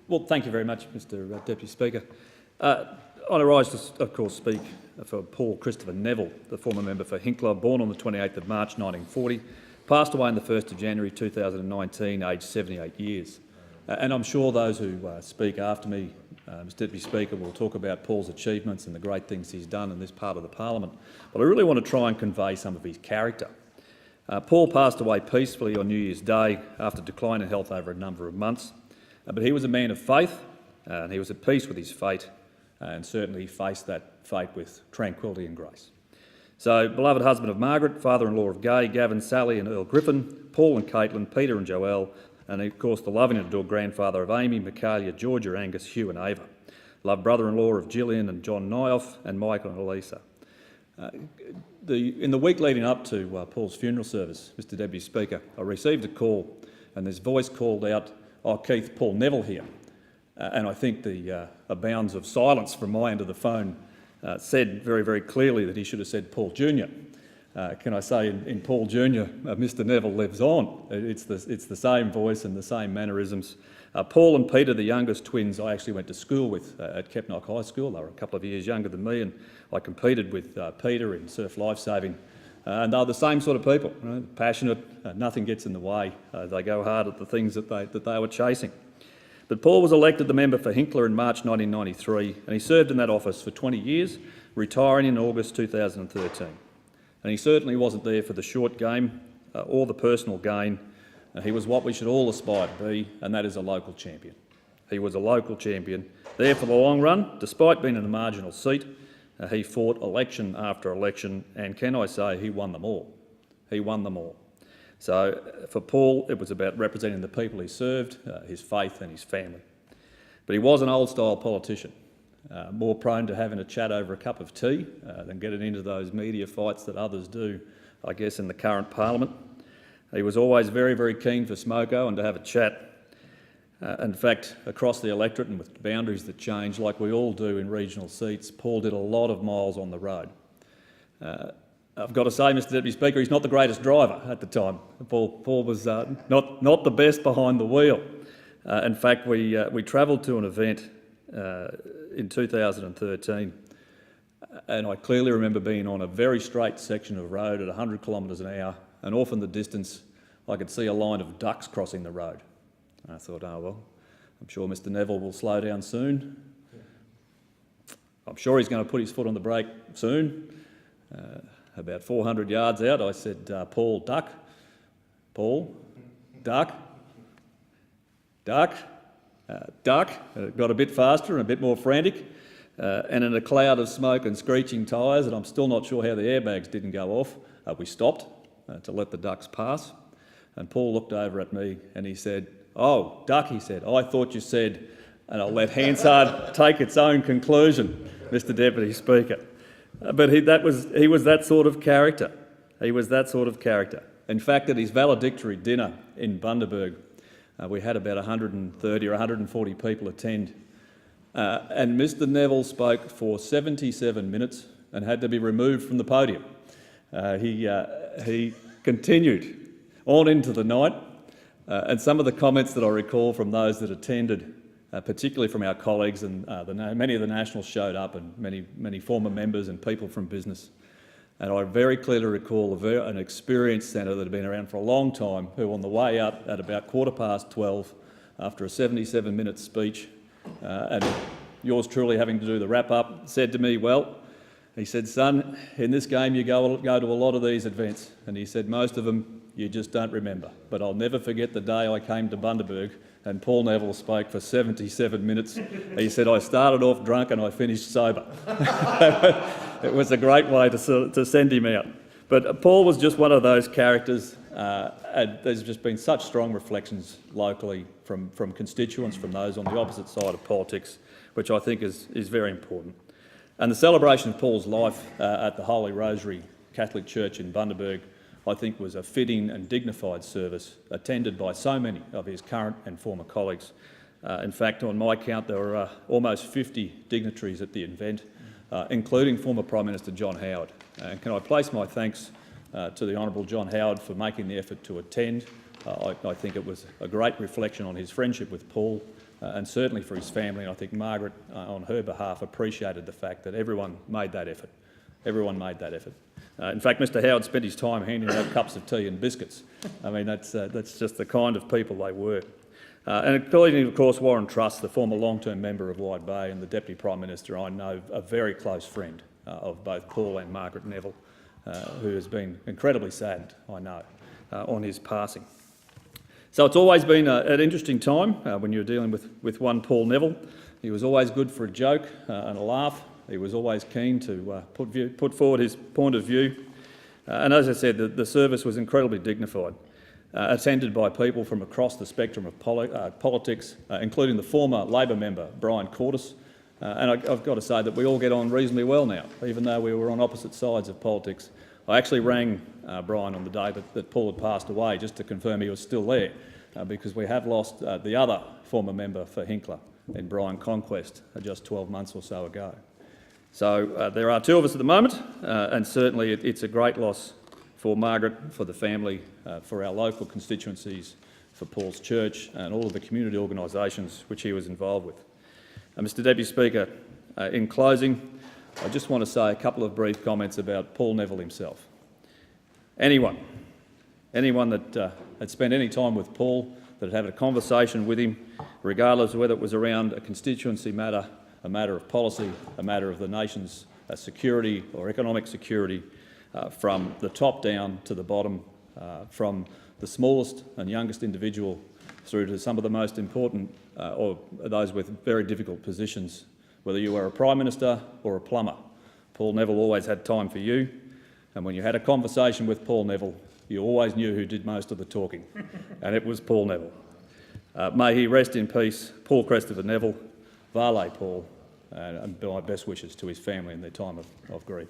Well, thank you very much, Mr Deputy Speaker. I rise to, of course, speak for Paul Christopher Neville, the former member for Hinkler, born on the 28th of March 1940, passed away on the 1st of January 2019, aged 78 years. And I'm sure those who speak after me, Mr Deputy Speaker, will talk about Paul's achievements and the great things he's done in this part of the parliament. But I really want to try and convey some of his character. Paul passed away peacefully on New Year's Day after decline in health over a number of months. But he was a man of faith, and he was at peace with his fate, and certainly faced that fate with tranquility and grace. So, beloved husband of Margaret, father-in-law of Gay, Gavin, Sally and Earl Griffin, Paul and Caitlin, Peter and Joelle, and of course the loving and adored grandfather of Amy, Michaelia, Georgia, Angus, Hugh and Ava, loved brother-in-law of Gillian and John Nyoff, and Michael and Elisa. In the week leading up to Paul's funeral service, Mr Deputy Speaker, I received a call, and this voice called out, "Oh, Keith, Paul Neville here." And I think the bounds of silence from my end of the phone said very, very clearly that he should have said Paul Jr. Can I say in Paul Jr., Mr Neville lives on. It's the same voice and the same mannerisms. Paul and Peter, the youngest twins, I actually went to school with at Kepnock High School. They were a couple of years younger than me, and I competed with Peter in surf lifesaving. And they're the same sort of people, you know, passionate, nothing gets in the way. They go hard at the things that they were chasing. But Paul was elected the member for Hinkler in March 1993, and he served in that office for 20 years, retiring in August 2013. And he certainly wasn't there for the short game or the personal gain. He was what we should all aspire to be, and that is a local champion. He was a local champion, there for the long run, despite being in a marginal seat. He fought election after election, and can I say, he won them all. He won them all. So for Paul, it was about representing the people he served, his faith and his family. But he was an old-style politician, more prone to having a chat over a cup of tea than getting into those media fights that others do, I guess, in the current parliament. He was always very, very keen for smoko and to have a chat. In fact, across the electorate and with boundaries that change, like we all do in regional seats, Paul did a lot of miles on the road. I've got to say, Mr Deputy Speaker, he's not the greatest driver at the time. Paul was not the best behind the wheel. In fact, we travelled to an event in 2013, and I clearly remember being on a very straight section of road at 100 kilometres an hour, and off in the distance I could see a line of ducks crossing the road. I thought, oh well, I'm sure Mr Neville will slow down soon. I'm sure he's going to put his foot on the brake soon. About 400 yards out, I said, Paul, duck. Paul, duck. Duck. Duck. It got a bit faster and a bit more frantic. And in a cloud of smoke and screeching tyres, and I'm still not sure how the airbags didn't go off, we stopped to let the ducks pass. And Paul looked over at me and he said, "Oh, duck," he said, "I thought you said," and I'll let Hansard take its own conclusion, Mr Deputy Speaker. But he was that sort of character. He was that sort of character. In fact, at his valedictory dinner in Bundaberg, we had about 130 or 140 people attend, and Mr Neville spoke for 77 minutes and had to be removed from the podium. He continued on into the night, and some of the comments that I recall from those that attended, particularly from our colleagues, and many of the nationals showed up, and many former members and people from business. And I very clearly recall an experienced senator that had been around for a long time, who on the way out at about 12:15, after a 77-minute speech, and yours truly having to do the wrap-up, said to me, "Well," he said, "son, in this game you go to a lot of these events," and he said, "most of them you just don't remember. But I'll never forget the day I came to Bundaberg and Paul Neville spoke for 77 minutes. He said, I started off drunk and I finished sober." It was a great way to send him out. But Paul was just one of those characters, and there's just been such strong reflections locally from constituents, from those on the opposite side of politics, which I think is very important. And the celebration of Paul's life at the Holy Rosary Catholic Church in Bundaberg, I think, was a fitting and dignified service attended by so many of his current and former colleagues. In fact, on my count, there were almost 50 dignitaries at the event, including former Prime Minister John Howard. And can I place my thanks to the Honourable John Howard for making the effort to attend. I think it was a great reflection on his friendship with Paul, and certainly for his family. And I think Margaret, on her behalf, appreciated the fact that everyone made that effort. Everyone made that effort. In fact, Mr Howard spent his time handing out cups of tea and biscuits. I mean, that's just the kind of people they were. And including, of course, Warren Truss, the former long-term member of Wide Bay and the Deputy Prime Minister, I know, a very close friend of both Paul and Margaret Neville, who has been incredibly saddened, I know, on his passing. So it's always been an interesting time when you're dealing with one Paul Neville. He was always good for a joke and a laugh. He was always keen to put forward his point of view. And as I said, the service was incredibly dignified, attended by people from across the spectrum of politics, including the former Labor member, Brian Cortis. And I've got to say that we all get on reasonably well now, even though we were on opposite sides of politics. I actually rang Brian on the day that Paul had passed away just to confirm he was still there, because we have lost the other former member for Hinkler in Brian Conquest just 12 months or so ago. So there are two of us at the moment, and certainly it's a great loss for Margaret, for the family, for our local constituencies, for Paul's church and all of the community organisations which he was involved with. Mr Deputy Speaker, in closing, I just want to say a couple of brief comments about Paul Neville himself. Anyone that had spent any time with Paul, that had had a conversation with him, regardless of whether it was around a constituency matter, a matter of policy, a matter of the nation's security or economic security, from the top down to the bottom, from the smallest and youngest individual through to some of the most important or those with very difficult positions, whether you were a Prime Minister or a plumber. Paul Neville always had time for you, and when you had a conversation with Paul Neville, you always knew who did most of the talking, and it was Paul Neville. May he rest in peace, Paul Christopher Neville, Vale Paul, and my best wishes to his family in their time of grief.